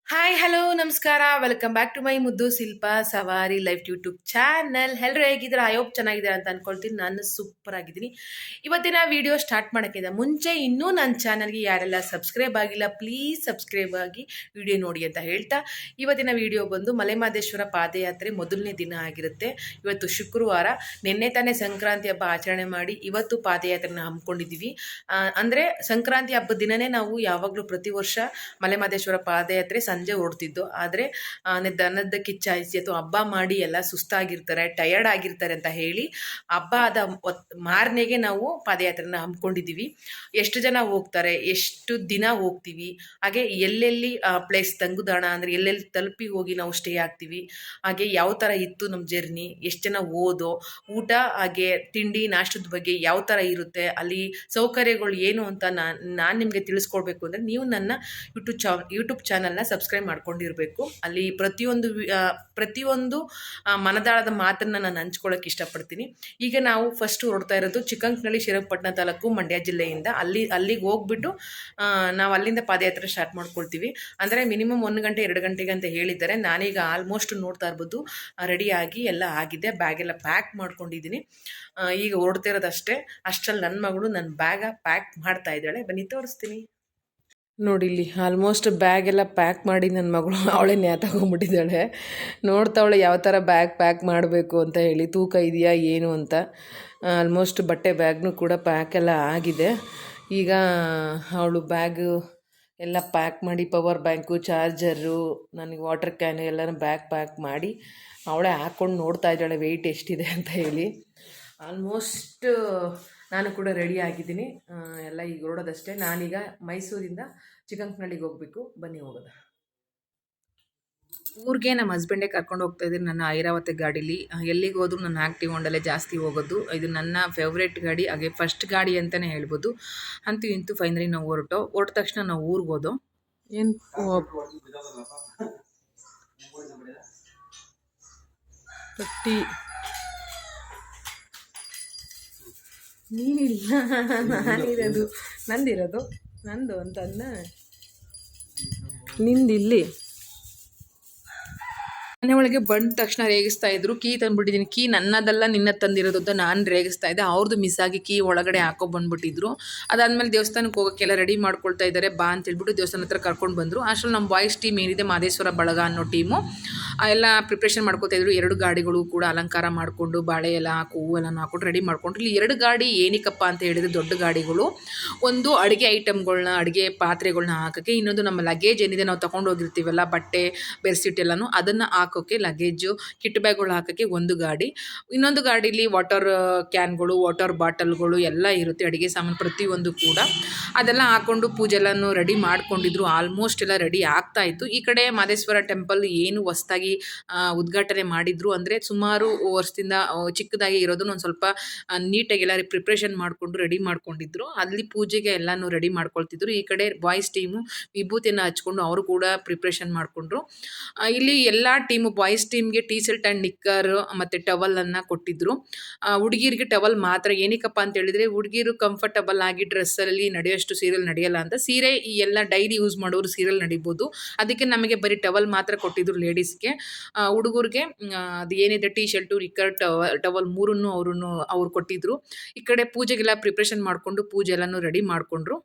Hi hello ನಮಸ್ಕಾರ welcome back to my ಮುದ್ದು ಶಿಲ್ಪ ಸವಾರಿ ಲೈಫ್ ಯೂಟ್ಯೂಬ್ ಚಾನಲ್. ಎಲ್ಲರೂ ಹೇಗಿದ್ದೀರಾ? ಐ ಹೋಪ್ ಚೆನ್ನಾಗಿದ್ದಾರೆ ಅಂತ ಅನ್ಕೊಳ್ತೀನಿ. ನಾನು ಸೂಪರ್ ಆಗಿದ್ದೀನಿ. ಇವತ್ತಿನ ವಿಡಿಯೋ ಸ್ಟಾರ್ಟ್ ಮಾಡೋಕ್ಕಿಂತ ಮುಂಚೆ ಇನ್ನೂ ನನ್ನ ಚಾನಲ್ಗೆ ಯಾರೆಲ್ಲ ಸಬ್ಸ್ಕ್ರೈಬ್ ಆಗಿಲ್ಲ ಪ್ಲೀಸ್ ಸಬ್ಸ್ಕ್ರೈಬ್ ಆಗಿ ವಿಡಿಯೋ ನೋಡಿ ಅಂತ ಹೇಳ್ತಾ, ಇವತ್ತಿನ ವಿಡಿಯೋ ಬಂದು ಮಲೆಮಹದೇಶ್ವರ ಪಾದಯಾತ್ರೆ ಮೊದಲನೇ ದಿನ ಆಗಿರುತ್ತೆ. ಇವತ್ತು ಶುಕ್ರವಾರ. ನಿನ್ನೆ ತಾನೇ ಸಂಕ್ರಾಂತಿ ಹಬ್ಬ ಆಚರಣೆ ಮಾಡಿ ಇವತ್ತು ಪಾದಯಾತ್ರೆನ ಹಮ್ಮಿಕೊಂಡಿದ್ದೀವಿ. ಅಂದರೆ ಸಂಕ್ರಾಂತಿ ಹಬ್ಬದ ದಿನನೇ ನಾವು ಯಾವಾಗಲೂ ಪ್ರತಿ ವರ್ಷ ಮಲೆಮಹದೇಶ್ವರ ಪಾದಯಾತ್ರೆ ಸಂಜೆ ಹೊರಡ್ತಿದ್ದು. ಆದರೆ ದನದ ಕಿಚ್ಚಾಯಿಸಿ ಅಥವಾ ಹಬ್ಬ ಮಾಡಿ ಎಲ್ಲ ಸುಸ್ತಾಗಿರ್ತಾರೆ, ಟಯರ್ಡ್ ಆಗಿರ್ತಾರೆ ಅಂತ ಹೇಳಿ ಹಬ್ಬ ಆದ ಮಾರನೆಗೆ ನಾವು ಪಾದಯಾತ್ರೆನ ಹಮ್ಮಿಕೊಂಡಿದ್ದೀವಿ. ಎಷ್ಟು ಜನ ಹೋಗ್ತಾರೆ, ಎಷ್ಟು ದಿನ ಹೋಗ್ತೀವಿ, ಹಾಗೆ ಎಲ್ಲೆಲ್ಲಿ ಪ್ಲೇಸ್ ತಂಗುದಾಣ ಅಂದರೆ ಎಲ್ಲೆಲ್ಲಿ ತಲುಪಿ ಹೋಗಿ ನಾವು ಸ್ಟೇ ಆಗ್ತೀವಿ, ಹಾಗೆ ಯಾವ ಥರ ಇತ್ತು ನಮ್ಮ ಜರ್ನಿ, ಎಷ್ಟು ಜನ ಓದೋ ಊಟ ಹಾಗೆ ತಿಂಡಿ ನಾಷ್ಟದ ಬಗ್ಗೆ ಯಾವ ಥರ ಇರುತ್ತೆ, ಅಲ್ಲಿ ಸೌಕರ್ಯಗಳು ಏನು ಅಂತ ನಾನು ನಿಮಗೆ ತಿಳಿಸ್ಕೊಡ್ಬೇಕು ಅಂದರೆ ನೀವು ನನ್ನ ಯೂಟ್ಯೂಬ್ ಚಾನಲ್ನ ಸಬ್ಸ್ಕ್ರೈಬ್ ಮಾಡ್ಕೊಂಡಿರಬೇಕು. ಅಲ್ಲಿ ಪ್ರತಿಯೊಂದು ಮನದಾಳದ ಮಾತನ್ನು ನಾನು ಹಂಚ್ಕೊಳ್ಳೋಕೆ ಇಷ್ಟಪಡ್ತೀನಿ. ಈಗ ನಾವು ಫಸ್ಟ್ ಹೊರಡ್ತಾ ಇರೋದು ಚಿಕ್ಕಂಕನಳ್ಳಿ ಶ್ರೀರಂಗಪಟ್ಟಣ ತಾಲೂಕು ಮಂಡ್ಯ ಜಿಲ್ಲೆಯಿಂದ. ಅಲ್ಲಿಗೆ ಹೋಗ್ಬಿಟ್ಟು ನಾವು ಅಲ್ಲಿಂದ ಪಾದಯಾತ್ರೆ ಸ್ಟಾರ್ಟ್ ಮಾಡ್ಕೊಳ್ತೀವಿ. ಅಂದರೆ ಮಿನಿಮಮ್ 1 ಗಂಟೆ 2 ಗಂಟೆಗೆ ಅಂತ ಹೇಳಿದ್ದಾರೆ. ನಾನೀಗ ಆಲ್ಮೋಸ್ಟ್ ನೋಡ್ತಾ ಇರ್ಬೋದು ರೆಡಿಯಾಗಿ ಎಲ್ಲ ಆಗಿದೆ, ಬ್ಯಾಗ್ ಎಲ್ಲ ಪ್ಯಾಕ್ ಮಾಡ್ಕೊಂಡಿದ್ದೀನಿ. ಈಗ ಹೊರಡ್ತಿರೋದಷ್ಟೇ. ಅಷ್ಟರಲ್ಲಿ ನನ್ನ ಮಗಳು ನನ್ನ ಬ್ಯಾಗ ಪ್ಯಾಕ್ ಮಾಡ್ತಾ ಇದ್ದಾಳೆ, ಬನ್ನಿ ತೋರಿಸ್ತೀನಿ. ನೋಡಿ ಇಲ್ಲಿ ಆಲ್ಮೋಸ್ಟ್ ಬ್ಯಾಗ್ ಎಲ್ಲ ಪ್ಯಾಕ್ ಮಾಡಿ ನನ್ನ ಮಗಳು ಅವಳೇ ನ್ಯಾತಾಗೊಂಡ್ಬಿಟ್ಟಿದ್ದಾಳೆ. ನೋಡ್ತಾವಳೆ ಯಾವ ಥರ ಬ್ಯಾಗ್ ಪ್ಯಾಕ್ ಮಾಡಬೇಕು ಅಂತ ಹೇಳಿ, ತೂಕ ಇದೆಯಾ ಏನು ಅಂತ. ಆಲ್ಮೋಸ್ಟ್ ಬಟ್ಟೆ ಬ್ಯಾಗ್ನೂ ಕೂಡ ಪ್ಯಾಕ್ ಎಲ್ಲ ಆಗಿದೆ. ಈಗ ಅವಳು ಬ್ಯಾಗು ಎಲ್ಲ ಪ್ಯಾಕ್ ಮಾಡಿ ಪವರ್ ಬ್ಯಾಂಕು, ಚಾರ್ಜರು, ನನಗೆ ವಾಟರ್ ಕ್ಯಾನು ಎಲ್ಲನೂ ಪ್ಯಾಕ್ ಮಾಡಿ ಅವಳೇ ಹಾಕ್ಕೊಂಡು ನೋಡ್ತಾ ಇದ್ದಾಳೆ ವೆಯ್ಟ್ ಎಷ್ಟಿದೆ ಅಂತ ಹೇಳಿ. ಆಲ್ಮೋಸ್ಟ್ ನಾನು ಕೂಡ ರೆಡಿ ಆಗಿದ್ದೀನಿ. ಎಲ್ಲ ಈಗ ಹೊರಡೋದಷ್ಟೇ. ನಾನೀಗ ಮೈಸೂರಿಂದ ಚಿಕ್ಕಂಕನಳ್ಳಿಗೆ ಹೋಗಬೇಕು, ಬನ್ನಿ ಹೋಗೋದು. ಊರಿಗೆ ನಮ್ಮ ಹಸ್ಬೆಂಡೇ ಕರ್ಕೊಂಡು ಹೋಗ್ತಾ ಇದ್ದೀನಿ ನನ್ನ ಐರಾವತಿ ಗಾಡೀಲಿ. ಎಲ್ಲಿಗೆ ಹೋದ್ರು ನಾನು ಆ್ಯಕ್ಟಿವ್ ಹೊಂಡಲ್ಲೇ ಜಾಸ್ತಿ ಹೋಗೋದು. ಇದು ನನ್ನ ಫೇವ್ರೇಟ್ ಗಾಡಿ, ಹಾಗೆ ಫಸ್ಟ್ ಗಾಡಿ ಅಂತಲೇ ಹೇಳ್ಬೋದು. ಅಂತೂ ಇಂತೂ ಫೈನಲಿ ನಾವು ಹೊರಟ ತಕ್ಷಣ ನಾವು ಊರಿಗೆ ಹೋದೋ. ಏನು ಪಟ್ಟಿ ನೀನಿಲ್ಲ, ನಾನಿರೋದು ನಂದು ಅಂತ ನಿಂದಿಲ್ಲಿ ಮನೆ ಒಳಗೆ ಬಂದ ತಕ್ಷಣ ರೇಗಿಸ್ತಾ ಇದ್ರು. ಕೀ ತಂದುಬಿಟ್ಟಿದ್ದೀನಿ, ಕೀ ನನ್ನದಲ್ಲ ನಿನ್ನ ತಂದಿರೋದು ಅಂತ ನಾನು ರೇಗಿಸ್ತಾ ಇದ್ದೆ. ಅವ್ರದ್ದು ಮಿಸ್ ಆಗಿ ಕೀ ಒಳಗಡೆ ಬಂದುಬಿಟ್ಟಿದ್ರು. ಅದಾದಮೇಲೆ ದೇವಸ್ಥಾನಕ್ಕೆ ಹೋಗೋಕ್ಕೆಲ್ಲ ರೆಡಿ ಮಾಡ್ಕೊಳ್ತಾ ಇದ್ದಾರೆ, ಬಾ ಅಂತ ಹೇಳ್ಬಿಟ್ಟು ದೇವಸ್ಥಾನ ಹತ್ರ ಕರ್ಕೊಂಡು ಬಂದರು. ಅಷ್ಟರಲ್ಲಿ ನಮ್ಮ ಬಾಯ್ಸ್ ಟೀಮ್ ಏನಿದೆ ಮಹದೇಶ್ವರ ಬಳಗ ಅನ್ನೋ ಟೀಮು ಎಲ್ಲ ಪ್ರಿಪ್ರೇಷನ್ ಮಾಡ್ಕೊತಾ ಇದ್ರು. 2 ಗಾಡಿಗಳು ಕೂಡ ಅಲಂಕಾರ ಮಾಡಿಕೊಂಡು ಬಾಳೆ ಎಲ್ಲ ಹೂವೆಲ್ಲ ಹಾಕ್ಕೊಂಡು ರೆಡಿ ಮಾಡಿಕೊಂಡು. ಇಲ್ಲಿ 2 ಗಾಡಿ ಏನಕ್ಕಪ್ಪ ಅಂತ ಹೇಳಿದರೆ, ದೊಡ್ಡ ಗಾಡಿಗಳು ಒಂದು ಅಡುಗೆ ಐಟಮ್ಗಳನ್ನ, ಅಡುಗೆ ಪಾತ್ರೆಗಳನ್ನ ಹಾಕೋಕ್ಕೆ, ಇನ್ನೊಂದು ನಮ್ಮ ಲಗೇಜ್ ಏನಿದೆ ನಾವು ತೊಗೊಂಡು ಹೋಗಿರ್ತೀವಲ್ಲ, ಬಟ್ಟೆ ಬೆಡ್ಶೀಟ್ ಎಲ್ಲನೂ ಅದನ್ನು ಹಾಕೋಕ್ಕೆ, ಲಗೇಜು ಕಿಟ್ ಬ್ಯಾಗ್ಗಳು ಹಾಕೋಕ್ಕೆ ಒಂದು ಗಾಡಿ. ಇನ್ನೊಂದು ಗಾಡೀಲಿ ವಾಟರ್ ಕ್ಯಾನ್ಗಳು, ವಾಟರ್ ಬಾಟಲ್ಗಳು ಎಲ್ಲ ಇರುತ್ತೆ, ಅಡುಗೆ ಸಾಮಾನು ಪ್ರತಿಯೊಂದು ಕೂಡ. ಅದೆಲ್ಲ ಹಾಕ್ಕೊಂಡು ಪೂಜೆಲ್ಲನೂ ರೆಡಿ ಮಾಡ್ಕೊಂಡಿದ್ರು. ಆಲ್ಮೋಸ್ಟ್ ಎಲ್ಲ ರೆಡಿ ಆಗ್ತಾ ಇತ್ತು. ಈ ಕಡೆ ಮಹದೇಶ್ವರ ಟೆಂಪಲ್ ಏನು ಹೊಸದಾಗಿ ಉದ್ಘಾಟನೆ ಮಾಡಿದ್ರು, ಅಂದರೆ ಸುಮಾರು ವರ್ಷದಿಂದ ಚಿಕ್ಕದಾಗಿ ಇರೋದನ್ನ ಒಂದು ಸ್ವಲ್ಪ ನೀಟಾಗೆಲ್ಲ ಪ್ರಿಪ್ರೇಷನ್ ಮಾಡಿಕೊಂಡು ರೆಡಿ ಮಾಡ್ಕೊಂಡಿದ್ರು. ಅಲ್ಲಿ ಪೂಜೆಗೆ ಎಲ್ಲನೂ ರೆಡಿ ಮಾಡ್ಕೊಳ್ತಿದ್ರು. ಈ ಕಡೆ ಬಾಯ್ಸ್ ಟೀಮು ವಿಭೂತಿಯನ್ನು ಹಚ್ಕೊಂಡು ಅವರು ಕೂಡ ಪ್ರಿಪ್ರೇಷನ್ ಮಾಡಿಕೊಂಡ್ರು. ಇಲ್ಲಿ ಎಲ್ಲ ಟೀಮು ಬಾಯ್ಸ್ ಟೀಮ್ಗೆ ಟೀ ಶರ್ಟ್ ಆ್ಯಂಡ್ ನಿಕ್ಕರ್ ಮತ್ತು ಟವಲನ್ನು ಕೊಟ್ಟಿದ್ದರು. ಹುಡುಗಿರಿಗೆ ಟವಲ್ ಮಾತ್ರ. ಏನಕ್ಕಪ್ಪ ಅಂತ ಹೇಳಿದರೆ, ಹುಡುಗಿರು ಕಂಫರ್ಟಬಲ್ ಆಗಿ ಡ್ರೆಸ್ಸಲ್ಲಿ ನಡೆಯೋಷ್ಟು ಸೀರಿಯಲ್ ನಡೆಯಲ್ಲ ಅಂತ. ಸೀರೆ ಈ ಎಲ್ಲ ಡೈಲಿ ಯೂಸ್ ಮಾಡೋರು ಸೀರಿಯಲ್ ನಡಿಬೋದು, ಅದಕ್ಕೆ ನಮಗೆ ಬರೀ ಟವಲ್ ಮಾತ್ರ ಕೊಟ್ಟಿದ್ರು ಲೇಡೀಸ್ಗೆ. ಹುಡುಗರಿಗೆ ಅದು ಏನಿದೆ ಟೀ ಶರ್ಟು, ನಿಕ್ಕರ್, ಟವಲ್ ಮೂರನ್ನು ಅವ್ರು ಕೊಟ್ಟಿದ್ರು. ಈ ಕಡೆ ಪೂಜೆಗೆಲ್ಲ ಪ್ರಿಪ್ರೇಷನ್ ಮಾಡಿಕೊಂಡು ಪೂಜೆ ಎಲ್ಲನೂ ರೆಡಿ ಮಾಡಿಕೊಂಡ್ರು.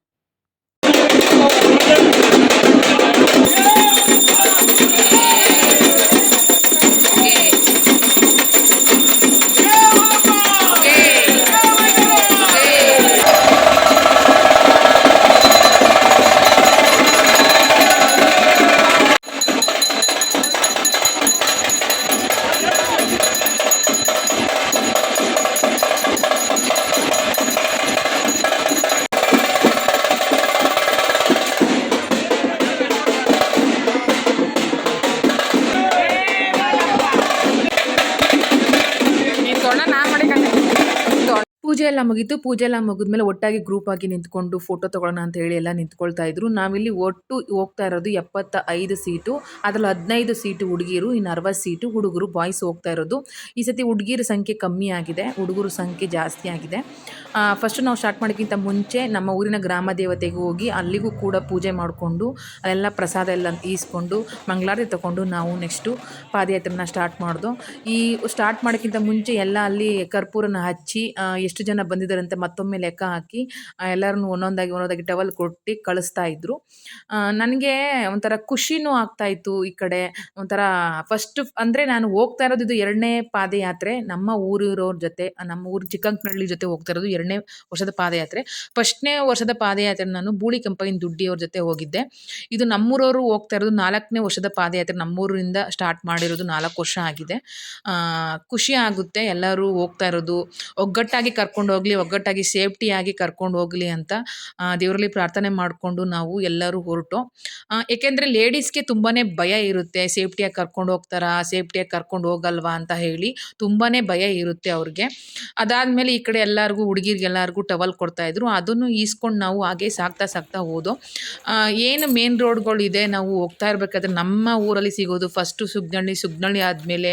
ಪೂಜೆ ಎಲ್ಲ ಮುಗೀತು. ಪೂಜೆ ಎಲ್ಲ ಮುಗಿದ್ಮೇಲೆ ಒಟ್ಟಾಗಿ ಗ್ರೂಪ್ ಆಗಿ ನಿಂತ್ಕೊಂಡು ಫೋಟೋ ತೊಗೊಳ್ಳೋಣ ಅಂತ ಹೇಳಿ ಎಲ್ಲ ನಿಂತ್ಕೊಳ್ತಾ ಇದ್ರು. ನಾವಿಲ್ಲಿ ಒಟ್ಟು ಹೋಗ್ತಾ ಇರೋದು 75 ಸೀಟು. ಅದ್ರಲ್ಲಿ 15 ಸೀಟು ಹುಡುಗಿರು, ಇನ್ನು 60 ಸೀಟು ಹುಡುಗರು, ಬಾಯ್ಸ್ ಹೋಗ್ತಾ ಇರೋದು. ಈ ಸತಿ ಹುಡುಗಿರ ಸಂಖ್ಯೆ ಕಮ್ಮಿ ಆಗಿದೆ, ಹುಡುಗರ ಸಂಖ್ಯೆ ಜಾಸ್ತಿ ಆಗಿದೆ. ಫಸ್ಟು ನಾವು ಸ್ಟಾರ್ಟ್ ಮಾಡೋಕ್ಕಿಂತ ಮುಂಚೆ ನಮ್ಮ ಊರಿನ ಗ್ರಾಮ ದೇವತೆಗೆ ಹೋಗಿ ಅಲ್ಲಿಗೂ ಕೂಡ ಪೂಜೆ ಮಾಡಿಕೊಂಡು ಅಲ್ಲೆಲ್ಲ ಪ್ರಸಾದ ಎಲ್ಲ ಈಸ್ಕೊಂಡು ಮಂಗಳಾರತಿ ತಗೊಂಡು ನಾವು ನೆಕ್ಸ್ಟು ಪಾದಯಾತ್ರೆನ ಸ್ಟಾರ್ಟ್ ಮಾಡಿದೋ. ಈ ಸ್ಟಾರ್ಟ್ ಮಾಡೋಕ್ಕಿಂತ ಮುಂಚೆ ಎಲ್ಲ ಅಲ್ಲಿ ಕರ್ಪೂರನ ಹಚ್ಚಿ ಎಷ್ಟು ಜನ ಬಂದಿದ್ದಾರೆ ಅಂತ ಮತ್ತೊಮ್ಮೆ ಲೆಕ್ಕ ಹಾಕಿ ಎಲ್ಲರನ್ನು ಒಂದೊಂದಾಗಿ ಟವಲ್ ಕೊಟ್ಟು ಕಳಿಸ್ತಾ ಇದ್ರು. ನನಗೆ ಒಂಥರ ಖುಷಿನೂ ಆಗ್ತಾಯಿತ್ತು. ಈ ಕಡೆ ಒಂಥರ ಫಸ್ಟ್ ಅಂದರೆ ನಾನು ಹೋಗ್ತಾ ಇರೋದು ಇದು 2ನೇ ಪಾದಯಾತ್ರೆ. ನಮ್ಮ ಊರಿರೋರ ಜೊತೆ, ನಮ್ಮ ಊರು ಚಿಕ್ಕಂಕನಹಳ್ಳಿ ಜೊತೆ ಹೋಗ್ತಾ ಇರೋದು 2ನೇ ವರ್ಷದ ಪಾದಯಾತ್ರೆ. ಫಸ್ಟ್ನೇ ವರ್ಷದ ಪಾದಯಾತ್ರೆ ನಾನು ಬೂಳಿ ಕೆಂಪಯ್ಯನ ದುಡ್ಡಿಯವ್ರ ಜೊತೆ ಹೋಗಿದ್ದೆ. ಇದು ನಮ್ಮೂರವರು ಹೋಗ್ತಾ ಇರೋದು 4ನೇ ವರ್ಷದ ಪಾದಯಾತ್ರೆ. ನಮ್ಮೂರಿಂದ ಸ್ಟಾರ್ಟ್ ಮಾಡಿರೋದು 4 ವರ್ಷ ಆಗಿದೆ. ಖುಷಿ ಆಗುತ್ತೆ ಎಲ್ಲರೂ ಹೋಗ್ತಾ ಇರೋದು. ಒಗ್ಗಟ್ಟಾಗಿ ಕರ್ಕೊಂಡು ಹೋಗಲಿ, ಒಗ್ಗಟ್ಟಾಗಿ ಸೇಫ್ಟಿಯಾಗಿ ಕರ್ಕೊಂಡು ಹೋಗಲಿ ಅಂತ ದೇವರಲ್ಲಿ ಪ್ರಾರ್ಥನೆ ಮಾಡಿಕೊಂಡು ನಾವು ಎಲ್ಲರೂ ಹೊರಟು. ಏಕೆಂದರೆ ಲೇಡೀಸ್ಗೆ ತುಂಬಾ ಭಯ ಇರುತ್ತೆ, ಸೇಫ್ಟಿಯಾಗಿ ಕರ್ಕೊಂಡು ಹೋಗ್ತಾರಾ, ಸೇಫ್ಟಿಯಾಗಿ ಕರ್ಕೊಂಡು ಹೋಗಲ್ವಾ ಅಂತ ಹೇಳಿ ತುಂಬಾ ಭಯ ಇರುತ್ತೆ ಅವ್ರಿಗೆ. ಅದಾದಮೇಲೆ ಈ ಕಡೆ ಎಲ್ಲರಿಗೂ ಹುಡುಗಿರಿಗೆಲ್ಲರಿಗೂ ಟವಲ್ ಕೊಡ್ತಾಯಿದ್ರು. ಅದನ್ನು ಈಸ್ಕೊಂಡು ನಾವು ಹಾಗೆ ಸಾಗ್ತಾ ಹೋದೋ. ಏನು ಮೇನ್ ರೋಡ್ಗಳಿದೆ, ನಾವು ಹೋಗ್ತಾ ಇರಬೇಕಾದ್ರೆ ನಮ್ಮ ಊರಲ್ಲಿ ಸಿಗೋದು ಫಸ್ಟು ಸುಗ್ನಳ್ಳಿ ಆದಮೇಲೆ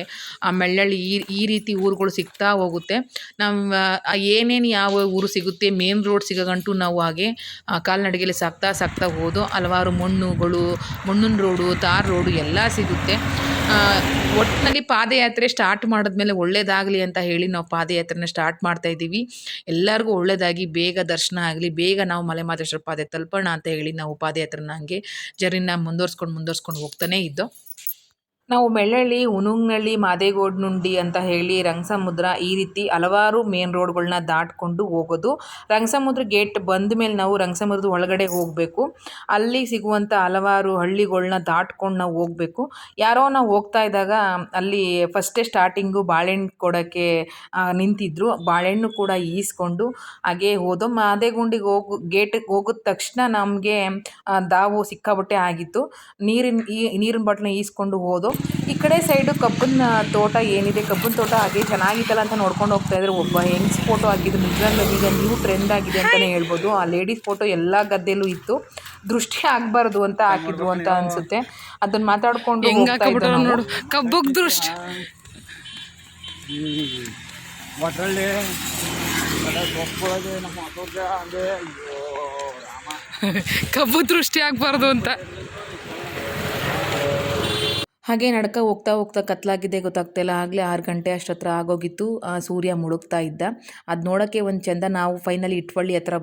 ಮೆಳ್ಳಳ್ಳಿ, ಈ ರೀತಿ ಊರುಗಳು ಸಿಗ್ತಾ ಹೋಗುತ್ತೆ. ನಮ್ಮ ಏನೇನು ಯಾವ ಊರು ಸಿಗುತ್ತೆ ಮೇನ್ ರೋಡ್ ಸಿಗೋಗಂಟು ನಾವು ಹಾಗೆ ಕಾಲ್ನಡಿಗೆಯಲ್ಲಿ ಸಾಗ್ತಾ ಹೋದೋ. ಹಲವಾರು ಮಣ್ಣಿನ ರೋಡು, ತಾರ್ ರೋಡು ಎಲ್ಲ ಸಿಗುತ್ತೆ. ಒಟ್ಟಿನಲ್ಲಿ ಪಾದಯಾತ್ರೆ ಸ್ಟಾರ್ಟ್ ಮಾಡಿದ್ಮೇಲೆ ಒಳ್ಳೇದಾಗಲಿ ಅಂತ ಹೇಳಿ ನಾವು ಪಾದಯಾತ್ರೆನ ಸ್ಟಾರ್ಟ್ ಮಾಡ್ತಾ ಇದ್ದೀವಿ. ಎಲ್ಲರಿಗೂ ಒಳ್ಳೇದಾಗಿ ಬೇಗ ದರ್ಶನ ಆಗಲಿ, ಬೇಗ ನಾವು ಮಲೆಮಹದೇಶ್ವರ ಪಾದೆ ತಲುಪೋಣ ಅಂತ ಹೇಳಿ ನಾವು ಪಾದಯಾತ್ರೆನ ಹಂಗೆ ಜರ್ನಿನ ಮುಂದುವರ್ಸ್ಕೊಂಡು ಹೋಗ್ತಾನೇ ಇದ್ದೋ. ನಾವು ಮೆಳ್ಳಳ್ಳಿ, ಉನುಗ್ನಳ್ಳಿ, ಮಾದೇಗೋಡ್ನುಂಡಿ ಅಂತ ಹೇಳಿ ರಂಗಸಮುದ್ರ, ಈ ರೀತಿ ಹಲವಾರು ಮೇನ್ ರೋಡ್ಗಳನ್ನ ದಾಟ್ಕೊಂಡು ಹೋಗೋದು. ರಂಗಸಮುದ್ರ ಗೇಟ್ ಬಂದ ಮೇಲೆ ನಾವು ರಂಗಸಮುದ್ರದ ಒಳಗಡೆ ಹೋಗಬೇಕು. ಅಲ್ಲಿ ಸಿಗುವಂಥ ಹಲವಾರು ಹಳ್ಳಿಗಳನ್ನ ದಾಟ್ಕೊಂಡು ನಾವು ಹೋಗಬೇಕು. ಯಾರೋ ನಾವು ಹೋಗ್ತಾ ಇದ್ದಾಗ ಅಲ್ಲಿ ಫಸ್ಟೇ ಸ್ಟಾರ್ಟಿಂಗು ಬಾಳೆಹಣ್ಣು ಕೊಡೋಕ್ಕೆ ನಿಂತಿದ್ರು. ಬಾಳೆಹಣ್ಣು ಕೂಡ ಈಸ್ಕೊಂಡು ಹಾಗೇ ಹೋದೋ. ಮಾದೇಗುಂಡಿಗೆ ಗೇಟಿಗೆ ಹೋಗಿದ ತಕ್ಷಣ ನಮಗೆ ದಾವು ಸಿಕ್ಕಾಬಟ್ಟೆ ಆಗಿತ್ತು. ನೀರಿನ ಬಾಟ್ಲನ್ನ ಈಸ್ಕೊಂಡು ಹೋದೋ. ಈ ಕಡೆ ಸೈಡು ಕಬ್ಬನ ತೋಟ ಏನಿದೆ, ಕಬ್ಬನ ತೋಟ ಹಾಗೆ ಚೆನ್ನಾಗಿತ್ತಲ್ಲ ಅಂತ ನೋಡ್ಕೊಂಡು ಹೋಗ್ತಾ ಇದ್ರೆ ಒಬ್ಬ ಹೆಂಗ್ಸ್ ಫೋಟೋ ಹಾಕಿದ್ದು ನಿಜವಾಗ್ಲೂ ಈಗ ನ್ಯೂ ಟ್ರೆಂಡ್ ಆಗಿದೆ ಅಂತಲೇ ಹೇಳ್ಬೋದು. ಆ ಲೇಡೀಸ್ ಫೋಟೋ ಎಲ್ಲ ಗದ್ದೆಲ್ಲೂ ಇತ್ತು. ದೃಷ್ಟಿ ಆಗಬಾರ್ದು ಅಂತ ಹಾಕಿದ್ರು ಅಂತ ಅನಿಸುತ್ತೆ. ಅದನ್ನು ಮಾತಾಡ್ಕೊಂಡು ಹೋಗ್ತಾ ಇದ್ದೆ ನೋಡು. ಕಬ್ಬಗೆ ದೃಷ್ಟಿ ಕಬ್ಬು ದೃಷ್ಟಿ ಆಗಬಾರ್ದು ಅಂತ ಹಾಗೆ ನಡ್ಕ ಹೋಗ್ತಾ ಕತ್ಲಾಗಿದೆ ಗೊತ್ತಾಗ್ತಾಯಿಲ್ಲ. ಆಗಲೇ 6 ಗಂಟೆ ಅಷ್ಟತ್ರ ಆಗೋಗಿತ್ತು. ಸೂರ್ಯ ಮುಳುಗ್ತಾ ಇದ್ದ. ಅದು ನೋಡೋಕ್ಕೆ ಒಂದು ಚೆಂದ. ನಾವು ಫೈನಲಿ ಇಟ್ವಳ್ಳಿ ಹತ್ರ